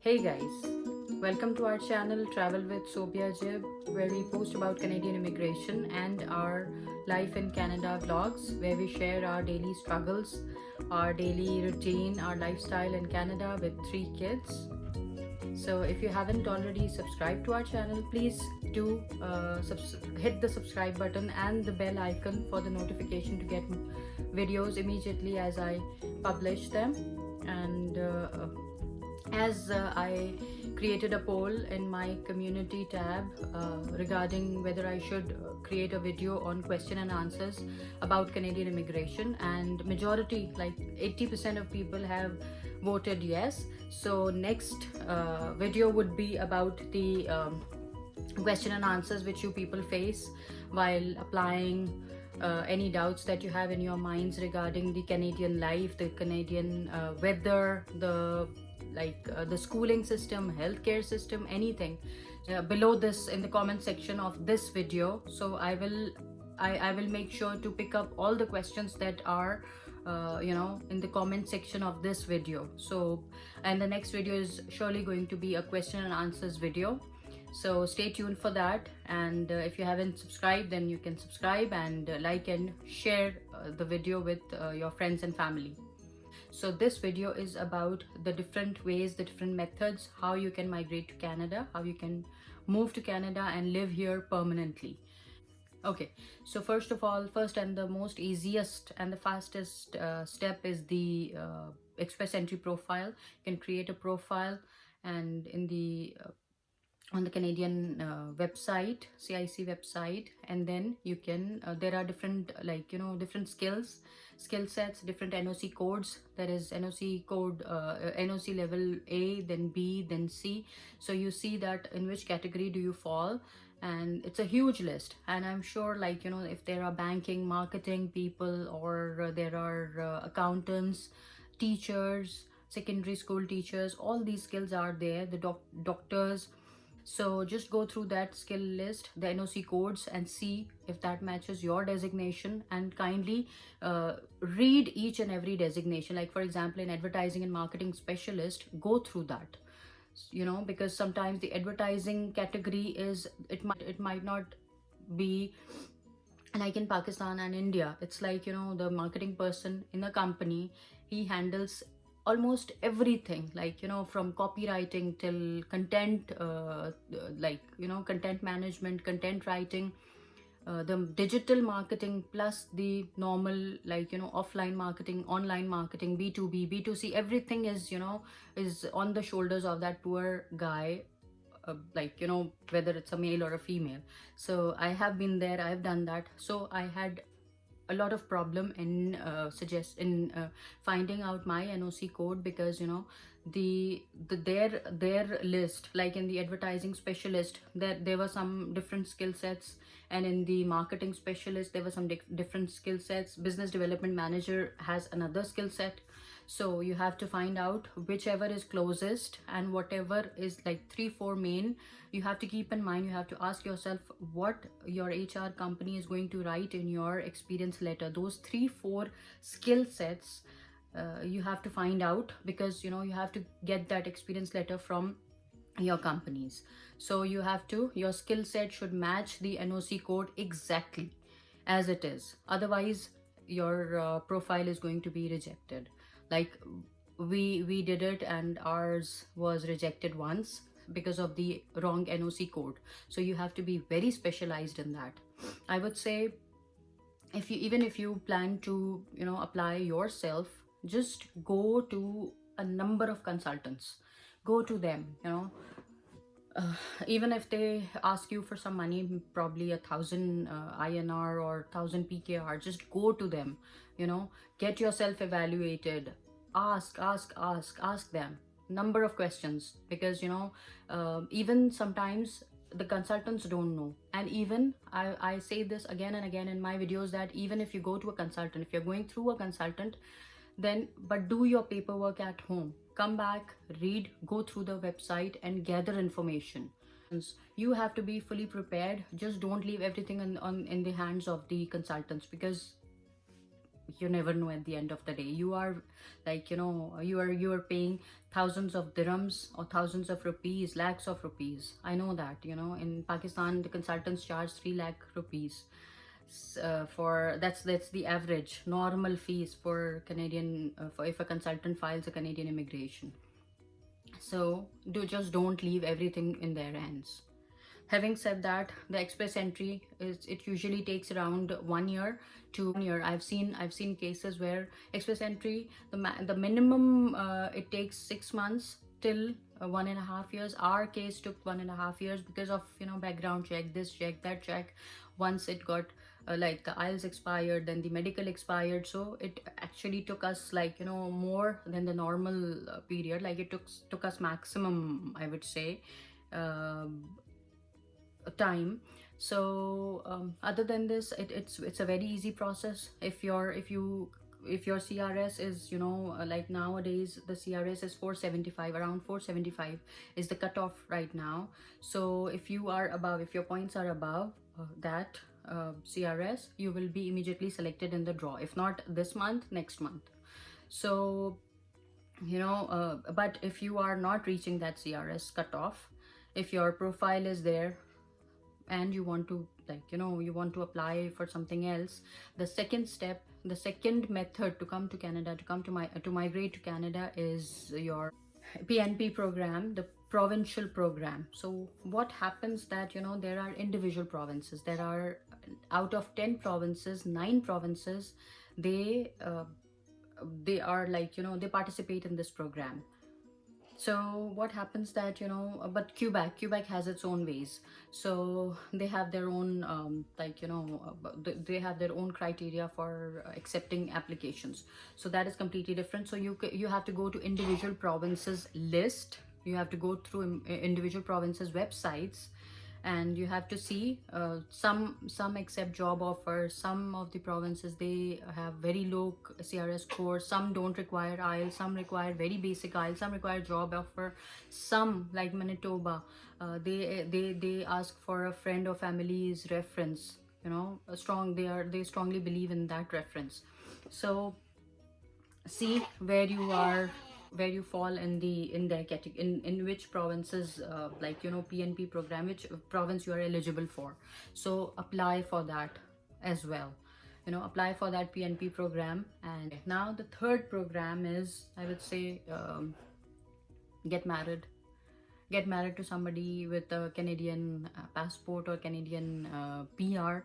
Hey guys, welcome to our channel Travel with Sobia Jib, where we post about Canadian immigration and our life in Canada vlogs, where we share our daily struggles, our daily routine, our lifestyle in Canada with 3 kids. So if you haven't already subscribed to our channel, please do hit the subscribe button and the bell icon for the notification to get videos immediately as I publish them. And as I created a poll in my community tab regarding whether I should create a video on question and answers about Canadian immigration, and majority, like 80% of people, have voted yes. So next video would be about the question and answers which you people face while applying, any doubts that you have in your minds regarding the Canadian life, the Canadian weather, the schooling system, healthcare system, anything. Below this in the comment section of this video, so I will make sure to pick up all the questions that are in the comment section of this video. So, and the next video is surely going to be a question and answers video, so stay tuned for that. And if you haven't subscribed, then you can subscribe and like and share the video with your friends and family. So this video is about the different ways, the different methods, how you can migrate to Canada, how you can move to Canada and live here permanently. Okay, so first and the most easiest and the fastest step is the Express Entry profile. You can create a profile, and in the on the Canadian website, CIC website, and then you can there are different different skill sets, different NOC codes. There is NOC code, NOC level A, then B, then C. So you see that in which category do you fall, and it's a huge list. And I'm sure, if there are banking, marketing people, or there are accountants, teachers, secondary school teachers, all these skills are there, the doctors. So just go through that skill list, the NOC codes, and see if that matches your designation, and kindly read each and every designation. Like for example, in advertising and marketing specialist, go through that, because sometimes the advertising category is, it might not be like in Pakistan and India. It's like, the marketing person in a company, he handles almost everything, from copywriting till content, content management, content writing, the digital marketing, plus the normal, offline marketing, online marketing, B2B, B2C, everything is is on the shoulders of that poor guy, whether it's a male or a female. So I have been there, I've done that. So I had a lot of problem in finding out my NOC code, because their list, like in the advertising specialist, there were some different skill sets, and in the marketing specialist there were some different skill sets. Business development manager has another skill set. So you have to find out whichever is closest, and whatever is like 3-4 main, you have to keep in mind. You have to ask yourself what your HR company is going to write in your experience letter. Those 3-4 skill sets you have to find out, because you have to get that experience letter from your companies. So you have to, your skill set should match the NOC code exactly as it is. Otherwise your profile is going to be rejected. Like we did it, and ours was rejected once because of the wrong NOC code. So you have to be very specialized in that. I would say, if you plan to apply yourself, just go to a number of consultants. Go to them, even if they ask you for some money, probably 1,000 INR or 1,000 PKR, just go to them, get yourself evaluated. Ask them number of questions, because even sometimes the consultants don't know. And even I say this again and again in my videos, that even if you go to a consultant, if you're going through a consultant, then but do your paperwork at home. Come back, read, go through the website and gather information. You have to be fully prepared. Just don't leave everything in the hands of the consultants, because you never know at the end of the day. You are like, you are paying thousands of dirhams or thousands of rupees, lakhs of rupees. I know that, in Pakistan the consultants charge 3 lakh rupees. For that's the average normal fees for Canadian, for if a consultant files a Canadian immigration. So don't leave everything in their hands. Having said that, the express entry it usually takes around 1 year to 1 year. I've seen cases where express entry, the minimum, it takes 6 months till 1.5 years. Our case took 1.5 years because of background check, this check, that check. Once it got like the IELTS expired, then the medical expired, so it actually took us like more than the normal period. Like it took us maximum, I would say, time. So other than this, it's a very easy process. If your CRS is, like nowadays the CRS is 475, around 475 is the cutoff right now. So if your points are above that CRS, you will be immediately selected in the draw, if not this month, next month. So but if you are not reaching that CRS cutoff, if your profile is there and you want to, like you want to apply for something else, the second method to come to Canada, to migrate to Canada, is your PNP program, the provincial program. So what happens that there are individual provinces. There are, out of 10 provinces, 9 provinces, they are like they participate in this program. So what happens that but Quebec has its own ways. So they have their own they have their own criteria for accepting applications. So that is completely different. So you have to go to individual provinces list. You have to go through individual provinces websites, and you have to see some accept job offers. Some of the provinces, they have very low CRS score. Some don't require IELTS, some require very basic IELTS, some require job offer. Some, like Manitoba, they ask for a friend or family's reference. They strongly believe in that reference. So see where you fall in their category, in which provinces, PNP program, which province you are eligible for. So apply for that as well. Apply for that PNP program. And now the third program is, I would say, get married to somebody with a Canadian passport or Canadian PR,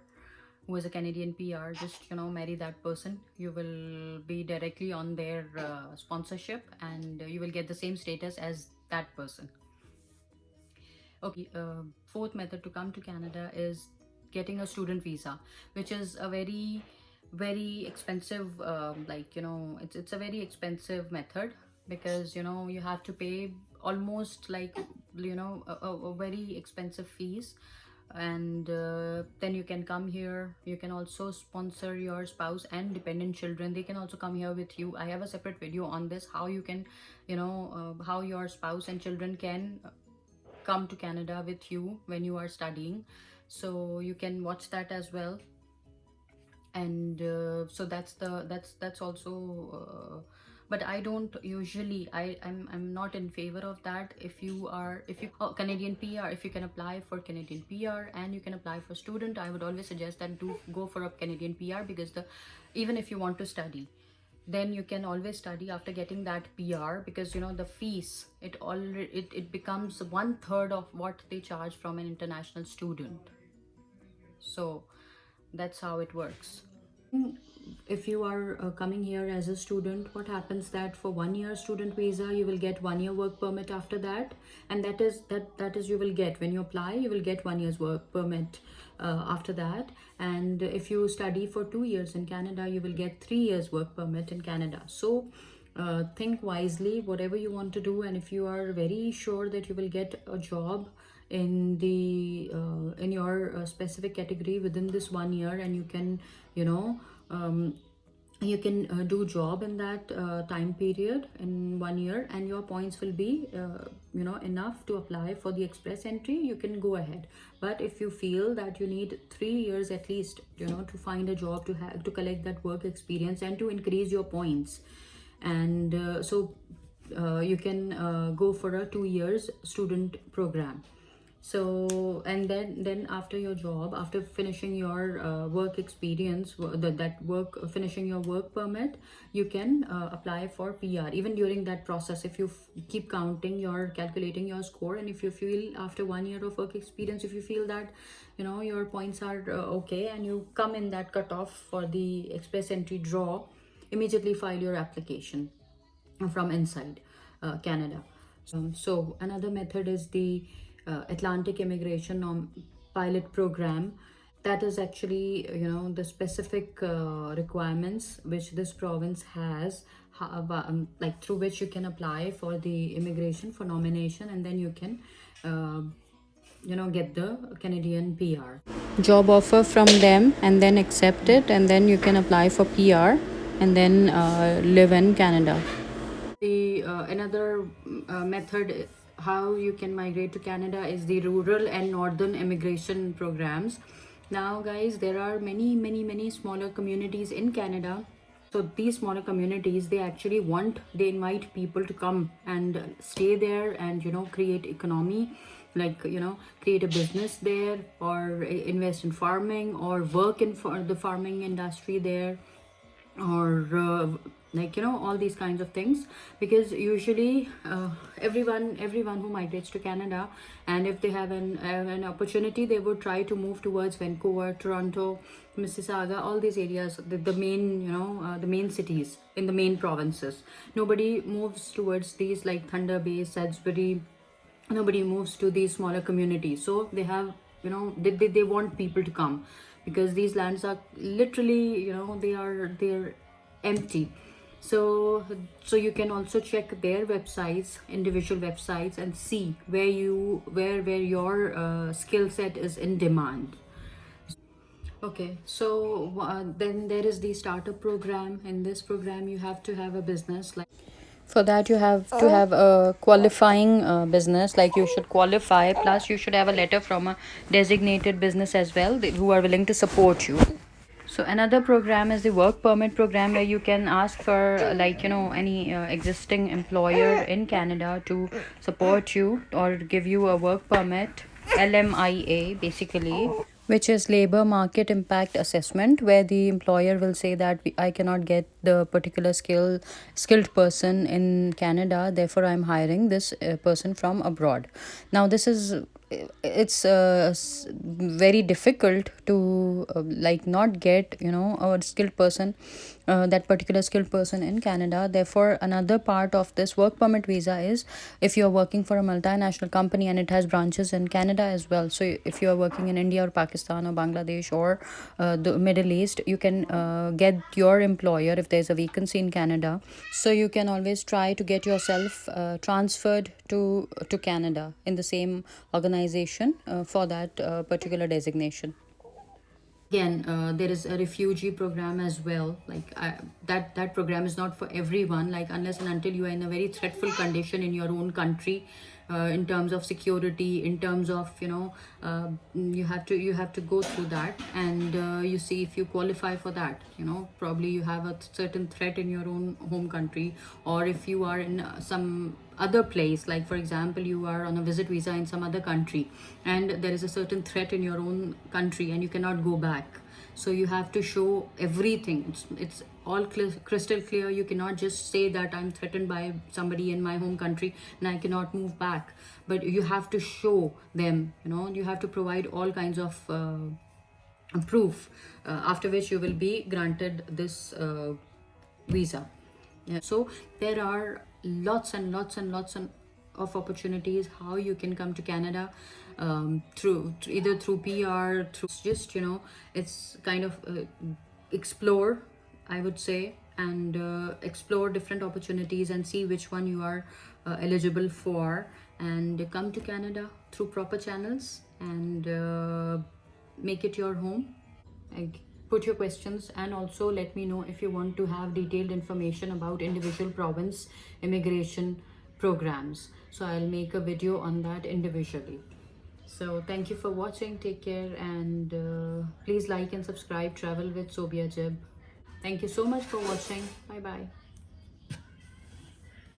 who is a Canadian PR. Just marry that person. You will be directly on their sponsorship, and you will get the same status as that person. Okay, fourth method to come to Canada is getting a student visa, which is a very, very expensive, it's a very expensive method, because you have to pay almost like a very expensive fees. And then you can come here. You can also sponsor your spouse and dependent children. They can also come here with you. I have a separate video on this, how you can how your spouse and children can come to Canada with you when you are studying. So you can watch that as well. And so that's also but I don't usually, I'm not in favor of that. If you Canadian PR, if you can apply for Canadian PR and you can apply for student, I would always suggest that do go for a Canadian PR, because even if you want to study, then you can always study after getting that PR, because the fees, it becomes 1/3 of what they charge from an international student. So that's how it works. If you are coming here as a student, what happens that for 1 year student visa, you will get 1 year work permit after that. And that is you will get, when you apply, you will get 1 year's work permit after that. And if you study for 2 years in Canada, you will get 3 years work permit in Canada. So think wisely whatever you want to do. And if you are very sure that you will get a job in your specific category within this 1 year, and you can you can do job in that time period in 1 year, and your points will be enough to apply for the express entry. You can go ahead. But if you feel that you need 3 years at least, to find a job, to have to collect that work experience and to increase your points, and you can go for a 2 years student program. So, and then after your job, after finishing your work experience, that work finishing your work permit, you can apply for PR. Even during that process, if you keep counting your calculating your score, and if you feel after 1 year of work experience, if you feel that your points are okay, and you come in that cutoff for the express entry draw, immediately file your application from inside Canada. So another method is the Atlantic Immigration Pilot Program. That is actually, the specific requirements which this province has, like through which you can apply for the immigration for nomination, and then you can, get the Canadian PR. Job offer from them, and then accept it, and then you can apply for PR, and then live in Canada. The another method how you can migrate to Canada is the rural and northern immigration programs. Now, guys, there are many smaller communities in Canada. So these smaller communities, they actually they invite people to come and stay there, and create economy, like create a business there, or invest in farming, or work in for the farming industry there, or like all these kinds of things. Because usually everyone who migrates to Canada, and if they have an opportunity, they would try to move towards Vancouver, Toronto, Mississauga, all these areas, the main the main cities in the main provinces. Nobody moves towards these like Thunder Bay, Sudbury. Nobody moves to these smaller communities. So they have, they want people to come, because these lands are literally, they're empty. So you can also check their websites, individual websites, and see where your skill set is in demand. Okay, so then there is the startup program. In this program, you have to have a business. Like, for that, you have to have a qualifying business, like you should qualify, plus you should have a letter from a designated business as well, who are willing to support you. So another program is the work permit program, where you can ask for like any existing employer in Canada to support you or give you a work permit. LMIA basically, which is labor market impact assessment, where the employer will say that I cannot get the particular skilled person in Canada, therefore I'm hiring this person from abroad. Now this is it's very difficult to like not get a skilled person, that particular skilled person in Canada. Therefore, another part of this work permit visa is if you're working for a multinational company and it has branches in Canada as well. So if you're working in India or Pakistan or Bangladesh or the Middle East, you can get your employer if there's a vacancy in Canada. So you can always try to get yourself transferred to Canada in the same organization for that particular designation. Again, there is a refugee program as well. Like that program is not for everyone, like unless and until you are in a very threatful condition in your own country, in terms of security, in terms of you have to go through that, and you see if you qualify for that. Probably you have a certain threat in your own home country, or if you are in some other place, like for example you are on a visit visa in some other country, and there is a certain threat in your own country and you cannot go back. So you have to show everything. It's all crystal clear. You cannot just say that I'm threatened by somebody in my home country and I cannot move back, but you have to show them, you have to provide all kinds of proof, after which you will be granted this visa. Yeah. So there are lots and lots and lots of opportunities how you can come to Canada, through either through PR, through just it's kind of explore, I would say, and explore different opportunities and see which one you are eligible for, and come to Canada through proper channels, and make it your home. put your questions, and also let me know if you want to have detailed information about individual province immigration programs. So I'll make a video on that individually. So thank you for watching. Take care, and please like and subscribe Travel with Sobia Jib. Thank you so much for watching. Bye bye.